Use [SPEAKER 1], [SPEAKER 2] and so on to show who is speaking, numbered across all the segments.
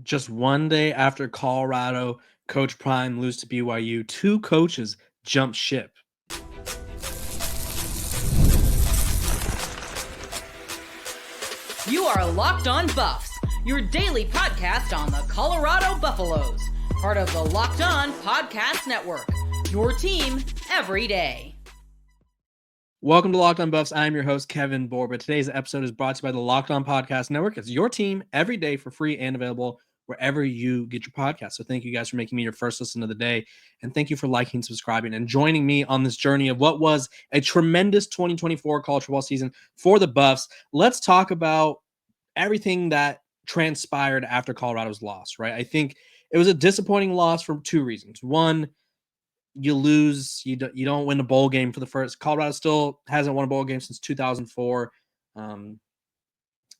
[SPEAKER 1] Just one day after Colorado Coach Prime lose to BYU, two coaches jump ship.
[SPEAKER 2] You are Locked On Buffs, your daily podcast on the Colorado Buffaloes, part of the Locked On Podcast Network, your team every day.
[SPEAKER 1] Welcome to Locked On Buffs. I'm your host, Kevin Borba. Today's episode is brought to you by the Locked On Podcast Network. It's your team every day for free and available wherever you get your podcast. So thank you guys for making me your first listen of the day. And thank you for liking, subscribing, and joining me on this journey of what was a tremendous 2024 college football season for the Buffs. Let's talk about everything that transpired after Colorado's loss, right? I think it was a disappointing loss for two reasons. One, you lose, you don't win a bowl game for the first. Colorado still hasn't won a bowl game since 2004.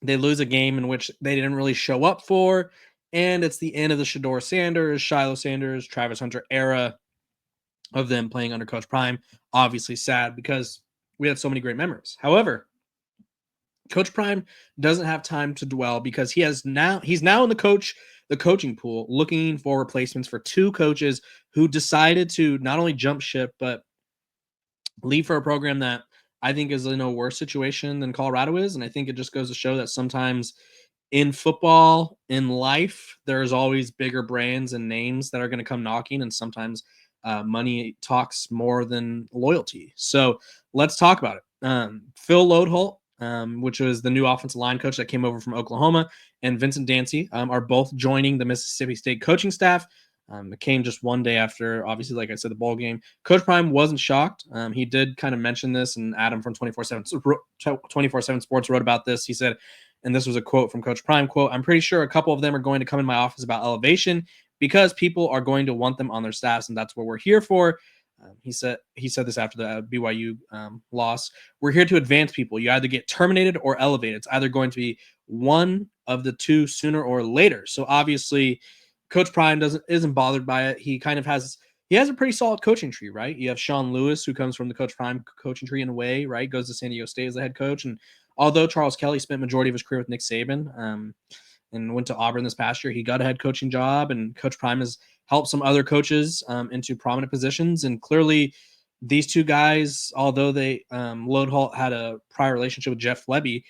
[SPEAKER 1] They lose a game in which they didn't really show up for, and it's the end of the Shedeur Sanders, Shedeur Sanders, Travis Hunter era of them playing under Coach Prime. Obviously sad because we had so many great memories. However, Coach Prime doesn't have time to dwell because he's now in the coaching pool looking for replacements for two coaches who decided to not only jump ship but leave for a program that I think is in a worse situation than Colorado is. And I think it just goes to show that sometimes in football, in life, there's always bigger brands and names that are going to come knocking, and sometimes money talks more than loyalty. So let's talk about it. Phil Loadholt, which was the new offensive line coach that came over from Oklahoma, and Vincent Dancy are both joining the Mississippi State coaching staff. It came just one day after, obviously, like I said, the bowl game. Coach Prime wasn't shocked. He did kind of mention this, and Adam from 24/7 Sports wrote about this. He said, and this was a quote from Coach Prime, quote, "I'm pretty sure a couple of them are going to come in my office about elevation because people are going to want them on their staffs, and that's what we're here for." He said this after the BYU loss. "We're here to advance people. You either get terminated or elevated. It's either going to be one of the two sooner or later." So obviously, Coach Prime isn't bothered by it. He has a pretty solid coaching tree, right? You have Sean Lewis, who comes from the Coach Prime coaching tree in a way, right? Goes to San Diego State as the head coach, and although Charles Kelly spent majority of his career with Nick Saban, and went to Auburn this past year, he got a head coaching job, and Coach Prime has helped some other coaches into prominent positions. And clearly, these two guys, although they Loadholt had a prior relationship with Jeff Lebby,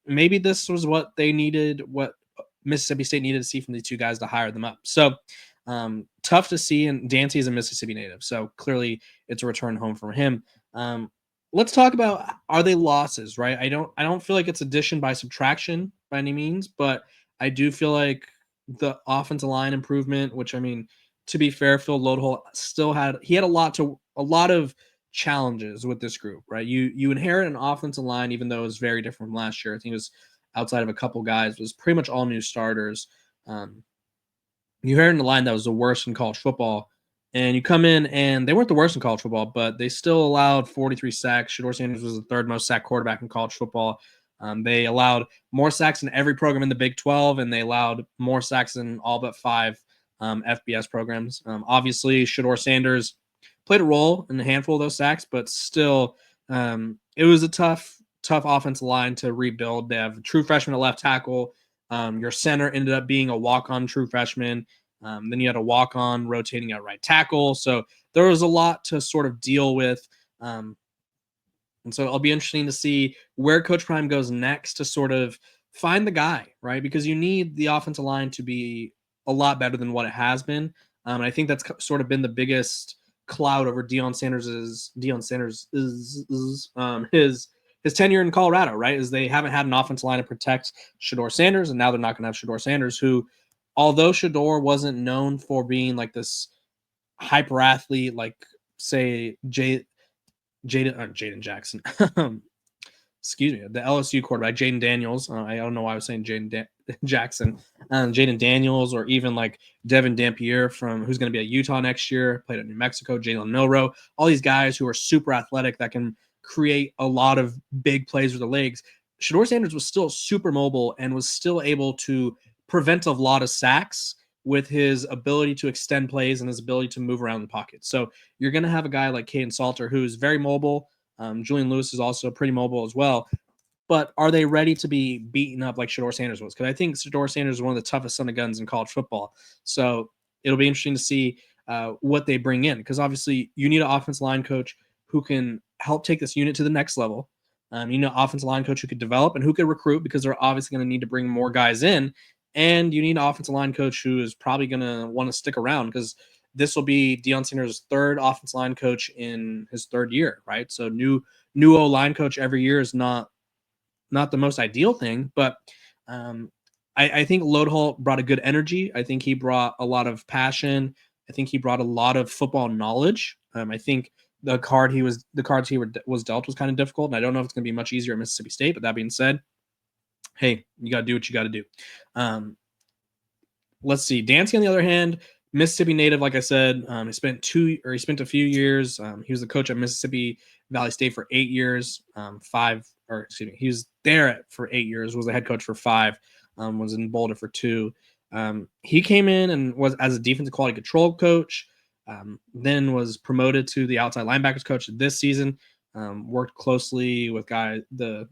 [SPEAKER 1] maybe this was what they needed, what Mississippi State needed to see from these two guys to hire them up. So tough to see. And Dancy is a Mississippi native, so clearly it's a return home for him. Let's talk about, are they losses, right? I don't feel like it's addition by subtraction by any means, but I do feel like the offensive line improvement, which, I mean, to be fair, Phil Loadholt still had a lot of challenges with this group, right? You inherit an offensive line, even though it was very different from last year. I think it was outside of a couple guys, it was pretty much all new starters. You inherited a line that was the worst in college football, and you come in, and they weren't the worst in college football, but they still allowed 43 sacks. Shedeur Sanders was the third most sacked quarterback in college football. They allowed more sacks than every program in the Big 12, and they allowed more sacks than all but five FBS programs. Obviously, Shedeur Sanders played a role in a handful of those sacks, but still, it was a tough offensive line to rebuild. They have a true freshman at left tackle. Your center ended up being a walk-on true freshman. Then you had a walk-on rotating at right tackle. So there was a lot to sort of deal with. And so it'll be interesting to see where Coach Prime goes next to sort of find the guy, right? Because you need the offensive line to be a lot better than what it has been. And I think that's sort of been the biggest cloud over Deion Sanders his tenure in Colorado, right? Is they haven't had an offensive line to protect Shedeur Sanders, and now they're not going to have Shedeur Sanders, who, although Shedeur wasn't known for being like this hyper athlete, like say Jaden Jackson, excuse me, the LSU quarterback, Jaden Daniels. I don't know why I was saying Jackson, Jaden Daniels, or even like Devin Dampier who's going to be at Utah next year, played at New Mexico, Jalen Milroe, all these guys who are super athletic that can create a lot of big plays with the legs. Shedeur Sanders was still super mobile and was still able to prevent a lot of sacks with his ability to extend plays and his ability to move around the pocket. So you're going to have a guy like Caden Salter, who's very mobile. Julian Lewis is also pretty mobile as well. but are they ready to be beaten up like Shedeur Sanders was? Because I think Shedeur Sanders is one of the toughest son of guns in college football. So it'll be interesting to see what they bring in, because obviously you need an offensive line coach who can help take this unit to the next level. You know, offensive line coach who could develop and who could recruit, because they're obviously going to need to bring more guys in. And you need an offensive line coach who is probably going to want to stick around, because this will be Deion Sanders' third offensive line coach in his third year, right? So new O-line coach every year is not the most ideal thing, but I think Lodeholt brought a good energy. I think he brought a lot of passion. I think he brought a lot of football knowledge. I think the cards he was dealt was kind of difficult, and I don't know if it's going to be much easier at Mississippi State. But that being said, hey, you got to do what you got to do. Let's see. Dancy, on the other hand, Mississippi native, like I said, he spent a few years. He was the coach at Mississippi Valley State for 8 years. He was there for 8 years. Was the head coach for 5. Was in Boulder for 2. He came in and was as a defensive quality control coach. Then was promoted to the outside linebackers coach this season. Worked closely with the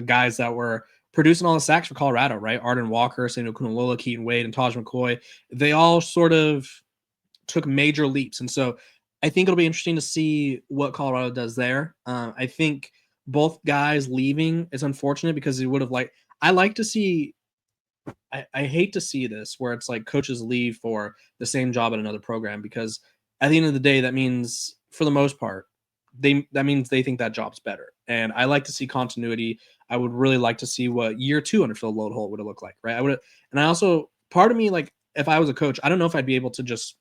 [SPEAKER 1] guys that were producing all the sacks for Colorado, right? Arden Walker, Samuel Kunalola, Keaton Wade, and Taj McCoy. They all sort of took major leaps. And so I think it'll be interesting to see what Colorado does there. I think both guys leaving is unfortunate, because he would have I hate to see this where it's like coaches leave for the same job at another program, because at the end of the day, that means for the most part, that means they think that job's better. And I like to see continuity. I would really like to see what year 2 under Phil Lodeholt would have looked like, right? Part of me, like, if I was a coach, I don't know if I'd be able to just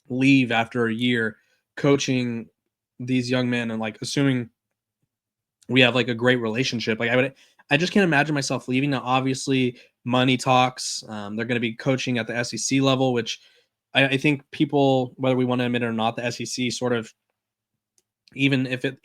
[SPEAKER 1] leave after a year coaching these young men and assuming we have a great relationship. I just can't imagine myself leaving. Now, obviously, money talks. They're going to be coaching at the SEC level, which I think people, whether we want to admit it or not, the SEC sort of, even if it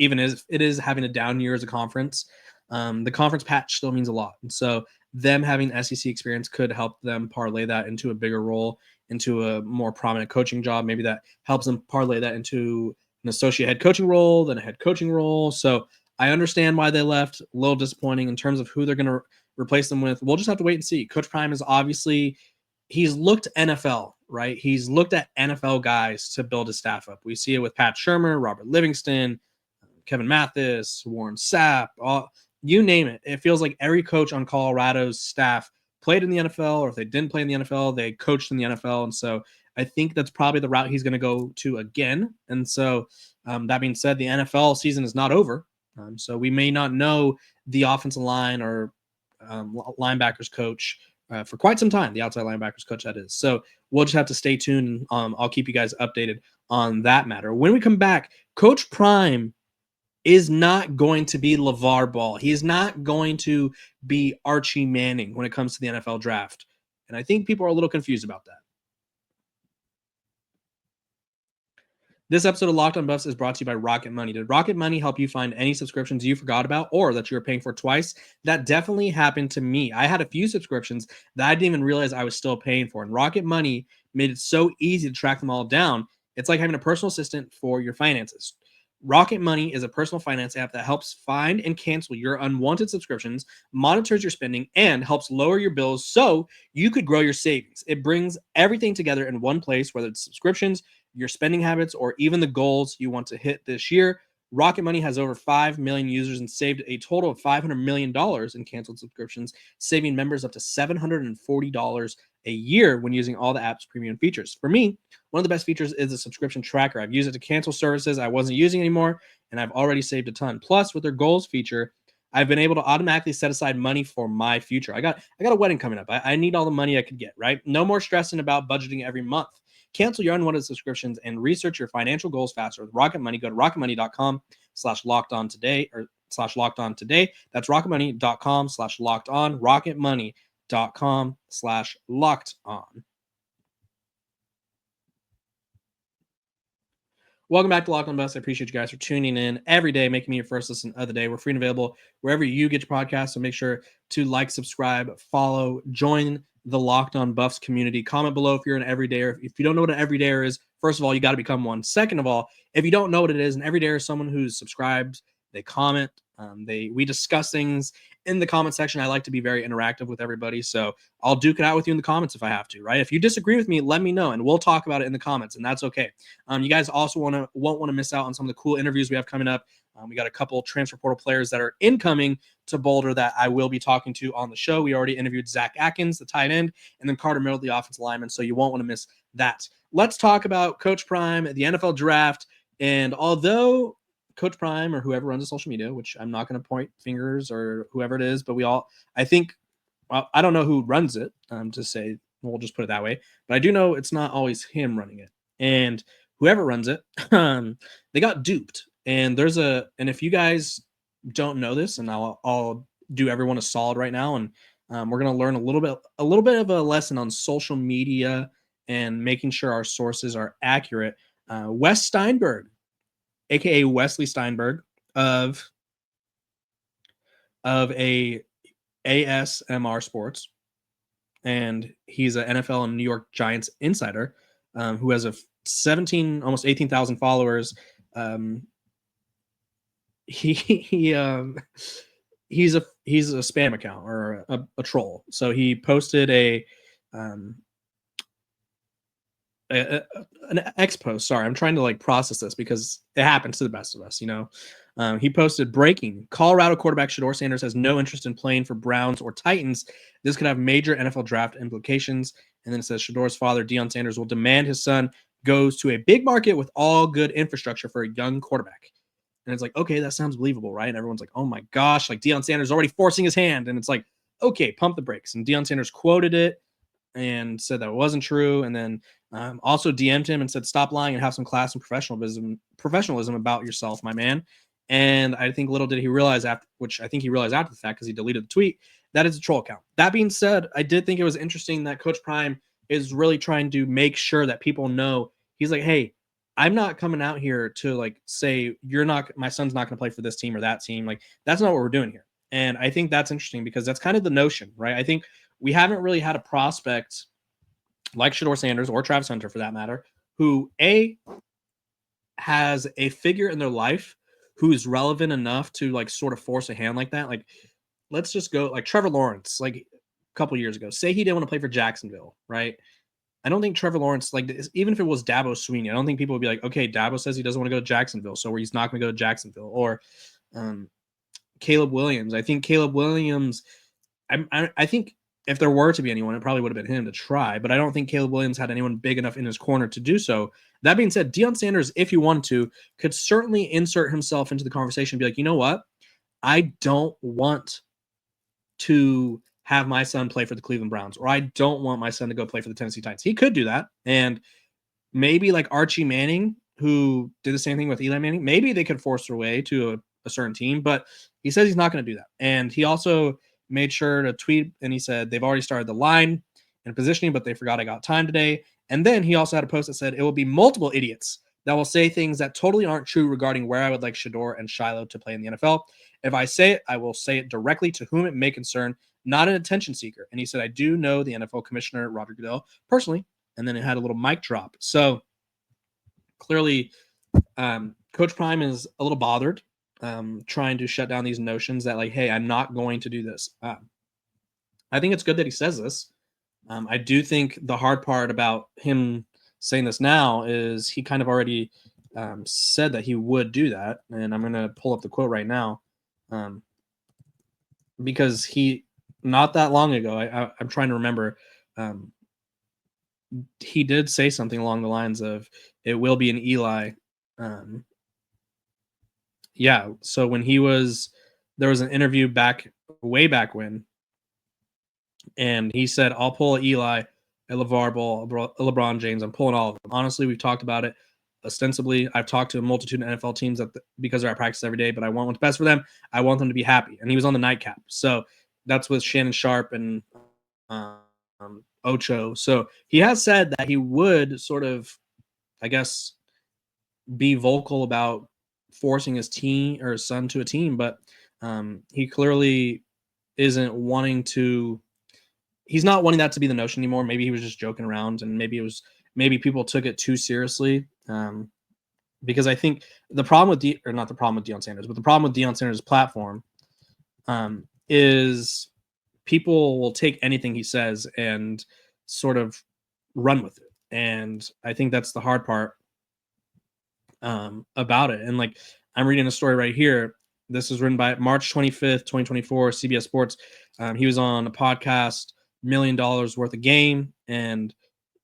[SPEAKER 1] is having a down year as a conference, the conference patch still means a lot. And so them having SEC experience could help them parlay that into a bigger role, into a more prominent coaching job. Maybe that helps them parlay that into an associate head coaching role, then a head coaching role. So I understand why they left. A little disappointing in terms of who they're going to replace them with. We'll just have to wait and see. Coach Prime is obviously, he's looked NFL, right? He's looked at NFL guys to build his staff up. We see it with Pat Shurmur, Robert Livingston, Kevin Mathis, Warren Sapp, you name it. It feels like every coach on Colorado's staff played in the NFL, or if they didn't play in the NFL, they coached in the NFL. And so I think that's probably the route he's going to go to again. And so that being said, the NFL season is not over. So we may not know the offensive line or linebackers coach for quite some time, the outside linebackers coach, that is. So we'll just have to stay tuned. I'll keep you guys updated on that matter. When we come back, Coach Prime is not going to be LeVar Ball. He is not going to be Archie Manning when it comes to the NFL draft. And I think people are a little confused about that. This episode of Locked on Buffs is brought to you by Rocket Money. Did Rocket Money help you find any subscriptions you forgot about or that you were paying for twice? That definitely happened to me. I had a few subscriptions that I didn't even realize I was still paying for. And Rocket Money made it so easy to track them all down. It's like having a personal assistant for your finances. Rocket Money is a personal finance app that helps find and cancel your unwanted subscriptions, monitors your spending, and helps lower your bills so you could grow your savings. It brings everything together in one place, whether it's subscriptions, your spending habits, or even the goals you want to hit this year. Rocket Money has over 5 million users and saved a total of $500 million in canceled subscriptions, saving members up to $740 a year when using all the app's premium features. For me, one of the best features is the subscription tracker. I've used it to cancel services I wasn't using anymore, and I've already saved a ton. Plus, with their goals feature, I've been able to automatically set aside money for my future. I got a wedding coming up. I need all the money I could get, right? No more stressing about budgeting every month. Cancel your unwanted subscriptions and research your financial goals faster with Rocket Money. Go to rocketmoney.com/lockedon today or /lockedon today. That's rocketmoney.com/lockedon. rocketmoney.com/lockedon. Welcome back to Locked on Buffs. I appreciate you guys for tuning in every day, making me your first listen of the day. We're free and available wherever you get your podcast. So make sure to like, subscribe, follow, join the Locked on Buffs community. Comment below if you're an everydayer. If you don't know what an everydayer is, first of all, you got to become one. Second of all, if you don't know what it is, an everydayer is someone who's subscribed, they comment, We discuss things in the comment section. I like to be very interactive with everybody, so I'll duke it out with you in the comments if I have to, right? If you disagree with me, let me know, and we'll talk about it in the comments, and that's okay. You guys also won't want to miss out on some of the cool interviews we have coming up. We got a couple transfer portal players that are incoming to Boulder that I will be talking to on the show. We already interviewed Zach Atkins, the tight end, and then Carter Middle, the offensive lineman, so you won't want to miss that. Let's talk about Coach Prime, the NFL draft, and although Coach Prime or whoever runs the social media, which I'm not going to point fingers or whoever it is, but I think, well, I don't know who runs it, to say, we'll just put it that way, but I do know it's not always him running it. And whoever runs it, they got duped. And and if you guys don't know this, and I'll do everyone a solid right now, and we're going to learn a little bit of a lesson on social media and making sure our sources are accurate. Wes Steinberg, aka Wesley Steinberg of a ASMR Sports, and he's an NFL and New York Giants insider, who has a 17, almost 18,000 followers. He's a spam account or a troll. So he posted an X post. Sorry, I'm trying to process this because it happens to the best of us, He posted breaking: Colorado quarterback Shedeur Sanders has no interest in playing for Browns or Titans. This could have major NFL draft implications. And then it says Shedeur's father, Deion Sanders, will demand his son goes to a big market with all good infrastructure for a young quarterback. And it's like, okay, that sounds believable, right? And everyone's like, oh my gosh, Deion Sanders is already forcing his hand. And it's like, okay, pump the brakes. And Deion Sanders quoted it and said that it wasn't true. And then also DM'd him and said, stop lying and have some class and professionalism about yourself, my man. And I think little did he realize after the fact, because he deleted the tweet, that is a troll account. That being said, I did think it was interesting that Coach Prime is really trying to make sure that people know. He's like, hey, I'm not coming out here to say my son's not going to play for this team or that team. That's not what we're doing here. And I think that's interesting because that's kind of the notion, right? I think we haven't really had a prospect like Shedeur Sanders or Travis Hunter, for that matter, who has a figure in their life who is relevant enough to sort of force a hand like that. Let's just go Trevor Lawrence, a couple years ago, say he didn't want to play for Jacksonville, right? I don't think Trevor Lawrence, even if it was Dabo Sweeney, I don't think people would be like, okay, Dabo says he doesn't want to go to Jacksonville, so he's not going to go to Jacksonville. Or Caleb Williams. I think Caleb Williams, I think if there were to be anyone, it probably would have been him to try, but I don't think Caleb Williams had anyone big enough in his corner to do so. That being said, Deion Sanders, if he wanted to, could certainly insert himself into the conversation and be like, you know what? I don't want to have my son play for the Cleveland Browns, or I don't want my son to go play for the Tennessee Titans. He could do that. And maybe Archie Manning, who did the same thing with Eli Manning, maybe they could force their way to a certain team, but he says he's not going to do that. And he also made sure to tweet, and he said they've already started the line and positioning, but they forgot I got time today. And then he also had a post that said it will be multiple idiots that will say things that totally aren't true regarding where I would like Shedeur and Shiloh to play in the NFL. If I say it, I will say it directly to whom it may concern, not an attention seeker. And he said, I do know the NFL commissioner, Roger Goodell, personally. And then it had a little mic drop. So clearly, Coach Prime is a little bothered, trying to shut down these notions that hey, I'm not going to do this. I think it's good that he says this. I do think the hard part about him saying this now is he kind of already said that he would do that. And I'm going to pull up the quote right now, because he, not that long ago, I'm trying to remember, he did say something along the lines of, it will be an Eli. Yeah. So when there was an interview way back when, and he said, I'll pull Eli, a LeVar Ball, a LeBron James. I'm pulling all of them. Honestly, we've talked about it ostensibly. I've talked to a multitude of NFL teams because they're at practice every day, but I want what's best for them. I want them to be happy. And he was on the nightcap. So that's with Shannon Sharp and Ocho. So he has said that he would sort of, I guess, be vocal about forcing his team or his son to a team, but he clearly isn't wanting to. He's not wanting that to be the notion anymore. Maybe he was just joking around, and maybe people took it too seriously. because I think the problem with not the problem with Deion Sanders, but the problem with Deion Sanders' platform is people will take anything he says and sort of run with it. And I think that's the hard part about it. And like, I'm reading a story right here. This was written by March 25th, 2024, CBS Sports. He was on a podcast, $1 million worth of game, and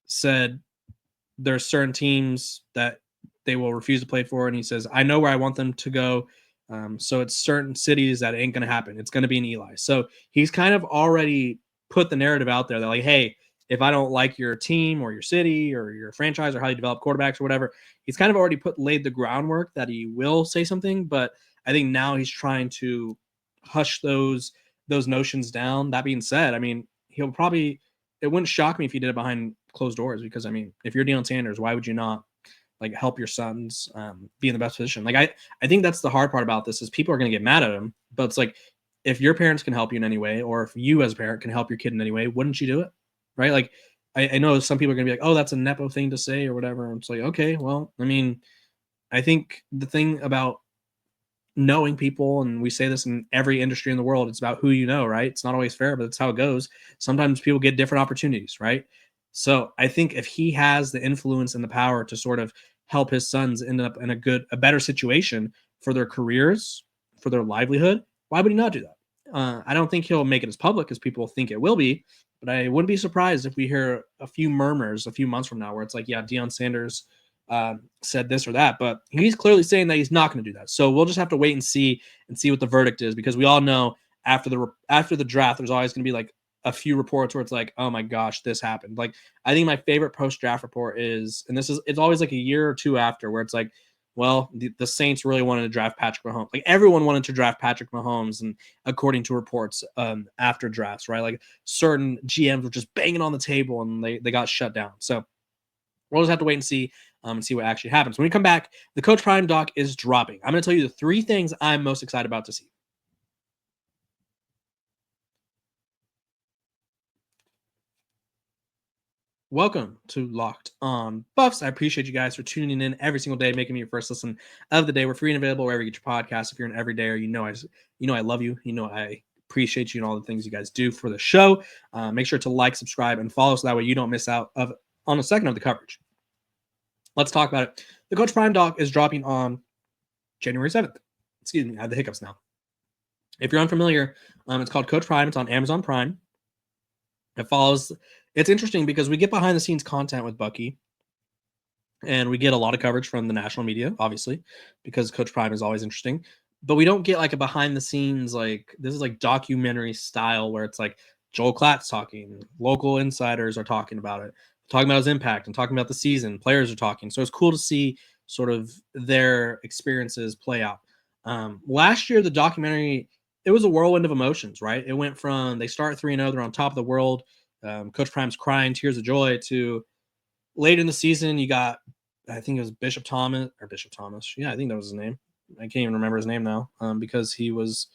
[SPEAKER 1] said there are certain teams that they will refuse to play for. And he says, I know where I want them to go. So it's certain cities that ain't going to happen. It's going to be in Eli. So he's kind of already put the narrative out there that like, hey, if I don't like your team or your city or your franchise or how you develop quarterbacks or whatever, he's kind of already laid the groundwork that he will say something. But I think now he's trying to hush those notions down. That being said, I mean, it wouldn't shock me if he did it behind closed doors, because I mean, if you're Deion Sanders, why would you not like help your sons be in the best position? Like I think that's the hard part about this is people are going to get mad at him, but it's like, if your parents can help you in any way, or if you as a parent can help your kid in any way, wouldn't you do it? Right? Like I know some people are going to be like, oh, that's a nepo thing to say or whatever. It's like, okay, well, I mean, I think the thing about knowing people, and we say this in every industry in the world, it's about who you know, right? It's not always fair, but it's how it goes. Sometimes people get different opportunities, right? So I think if he has the influence and the power to sort of help his sons end up in a better situation for their careers, for their livelihood, why would he not do that? I don't think he'll make it as public as people think it will be, but I wouldn't be surprised if we hear a few murmurs a few months from now where it's like, yeah, Deion Sanders said this or that, but he's clearly saying that he's not going to do that. So we'll just have to wait and see what the verdict is, because we all know after the draft, there's always going to be like a few reports where it's like, oh my gosh, this happened. Like, I think my favorite post-draft report is, and it's always like a year or two after, where it's like, well, the Saints really wanted to draft Patrick Mahomes. Like, everyone wanted to draft Patrick Mahomes, and according to reports after drafts, right? Like, certain GMs were just banging on the table and they got shut down. So we'll just have to wait and see what actually happens. When we come back, the Coach Prime doc is dropping. I'm going to tell you the 3 things I'm most excited about to see. Welcome to Locked On Buffs. I appreciate you guys for tuning in every single day, making me your first listen of the day. We're free and available wherever you get your podcast. If you're an everydayer, you know I love you. You know I appreciate you and all the things you guys do for the show. Make sure to like, subscribe, and follow so that way you don't miss out on a second of the coverage. Let's talk about it. The Coach Prime doc is dropping on January 7th. Excuse me, I have the hiccups now. If you're unfamiliar, it's called Coach Prime. It's on Amazon Prime. It's interesting because we get behind the scenes content with Bucky, and we get a lot of coverage from the national media, obviously, because Coach Prime is always interesting. But we don't get like a behind the scenes, like this is like documentary style where it's like Joel Klatt's talking, local insiders are talking about it, talking about his impact and talking about the season. Players are talking. So it's cool to see sort of their experiences play out. Last year, the documentary, it was a whirlwind of emotions, right? It went from they start 3-0, they're on top of the world. Coach Prime's crying, tears of joy, to late in the season, you got, I think it was Bishop Thomas. Yeah, I think that was his name. I can't even remember his name now because he was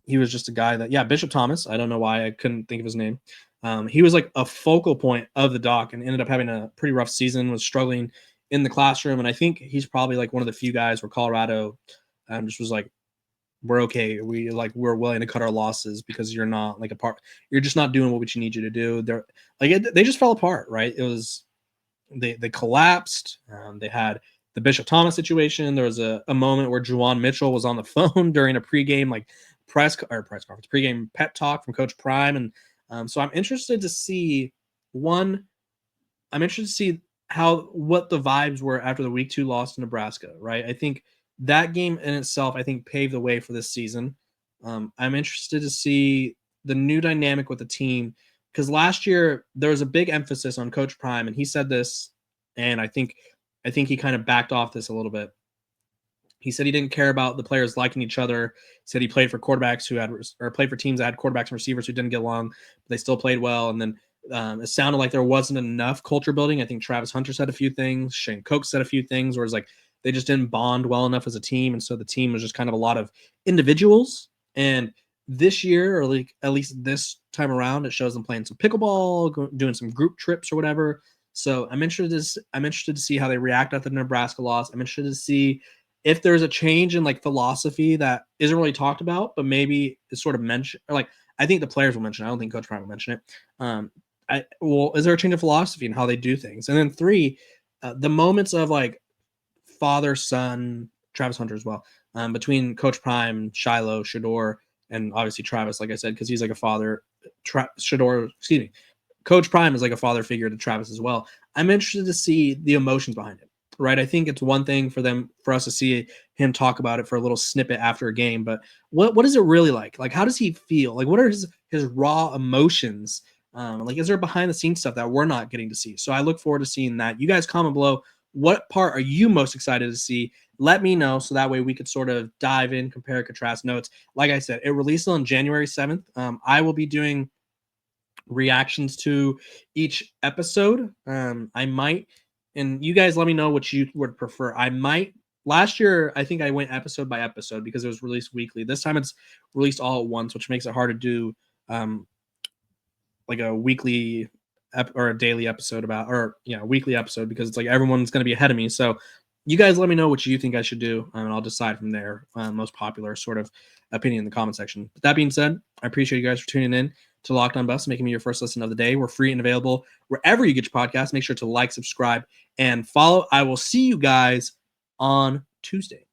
[SPEAKER 1] just a guy that, Bishop Thomas. I don't know why I couldn't think of his name. He was like a focal point of the doc and ended up having a pretty rough season, was struggling in the classroom. And I think he's probably like one of the few guys where Colorado just was like, we're okay. We're willing to cut our losses because you're not like you're just not doing what we need you to do. They just fell apart, right? It was, they collapsed. They had the Bishop Thomas situation. There was a moment where Juwan Mitchell was on the phone during a pregame press conference, pregame pep talk from Coach Prime. And so I'm interested to see what the vibes were after the week 2 loss to Nebraska, right? I think that game in itself, paved the way for this season. I'm interested to see the new dynamic with the team, because last year there was a big emphasis on Coach Prime, and he said this, and I think he kind of backed off this a little bit. He said he didn't care about the players liking each other. He said he played for quarterbacks played for teams that had quarterbacks and receivers who didn't get along, but they still played well. And then it sounded like there wasn't enough culture building. I think Travis Hunter said a few things. Shane Koch said a few things where it's like they just didn't bond well enough as a team. And so the team was just kind of a lot of individuals. And this year, or at least this time around, it shows them playing some pickleball, doing some group trips or whatever. So I'm interested to see how they react after the Nebraska loss. I'm interested to see if there's a change in like philosophy that isn't really talked about, but maybe is sort of mentioned. Or like I think the players will mention it. I don't think Coach Prime will mention it. Is there a change of philosophy in how they do things? And then 3, the moments of like father son, Travis Hunter as well, between Coach Prime, Shiloh, Shedeur, and obviously Travis, like I said, because he's like a father. Shedeur, excuse me, Coach Prime is like a father figure to Travis as well. I'm interested to see the emotions behind it, right? I think it's one thing for us to see him talk about it for a little snippet after a game, but what is it really like? Like, how does he feel? Like, what are his raw emotions? Like, is there behind the scenes stuff that we're not getting to see? So I look forward to seeing that. You guys comment below. What part are you most excited to see? Let me know so that way we could sort of dive in, compare, contrast notes. Like I said, it released on January 7th. I will be doing reactions to each episode. I might, and you guys let me know what you would prefer. I might, last year, I think I went episode by episode because it was released weekly. This time it's released all at once, which makes it hard to do like a weekly or a daily episode weekly episode because it's like everyone's going to be ahead of me. So you guys let me know what you think I should do, and I'll decide from there. Most popular sort of opinion in the comment section. But that being said, I appreciate you guys for tuning in to Locked On Buffs, making me your first listen of the day. We're free and available wherever you get your podcast. Make sure to like, subscribe, and follow. I will see you guys on Tuesday.